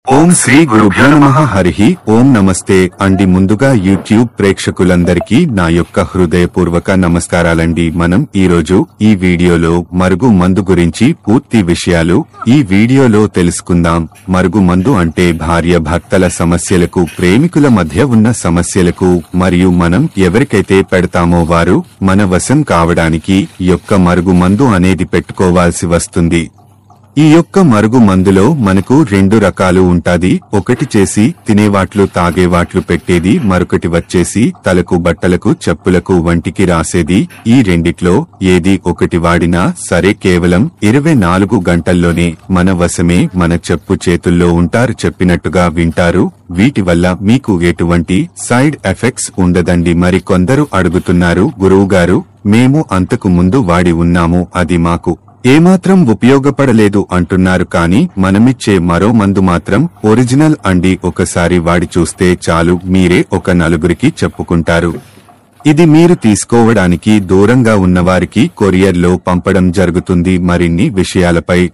ఓం శ్రీ గురుభ్యో నమః. హరి ఓం. నమస్తే అండి. ముందుగా యూట్యూబ్ ప్రేక్షకులందరికీ నా యొక్క హృదయపూర్వక నమస్కారాలండి. మనం ఈరోజు ఈ వీడియోలో మరుగు మందు గురించి పూర్తి విషయాలు ఈ వీడియోలో తెలుసుకుందాం. మరుగు మందు అంటే భార్య భర్తల సమస్యలకు, ప్రేమికుల మధ్య ఉన్న సమస్యలకు మరియు మనం ఎవరికైతే పెడతామో వారు మన వశం కావడానికి యొక్క మరుగు మందు అనేది పెట్టుకోవాల్సి వస్తుంది. ఈ యొక్క మరుగు మందులో మనకు రెండు రకాలు ఉంటాది. ఒకటి చేసి తినేవాట్లు, తాగేవాట్లు పెట్టేది. మరొకటి వచ్చేసి తలకు, బట్టలకు, చెప్పులకు, వంటికి రాసేది. ఈ రెండిట్లో ఏది ఒకటి వాడినా సరే కేవలం 24 గంటల్లోనే మన వశమే, మన చెప్పు చేతుల్లో ఉంటారు. చెప్పినట్టుగా వింటారు. వీటి వల్ల మీకు ఎటువంటి సైడ్ ఎఫెక్ట్స్ ఉండదండి. మరి కొందరు అడుగుతున్నారు, గురువుగారు మేము అంతకు ముందు వాడి ఉన్నాము, అది మాకు ఏమాత్రం ఉపయోగపడలేదు అంటున్నారు. కానీ మనమిచ్చే మరో మందు మాత్రం ఒరిజినల్ అండి. ఒకసారి వాడి చూస్తే చాలు, మీరే ఒక నలుగురికి చెప్పుకుంటారు. ఇది మీరు తీసుకోవడానికి దూరంగా ఉన్నవారికి కొరియర్లో పంపడం జరుగుతుంది. మరిన్ని విషయాలపై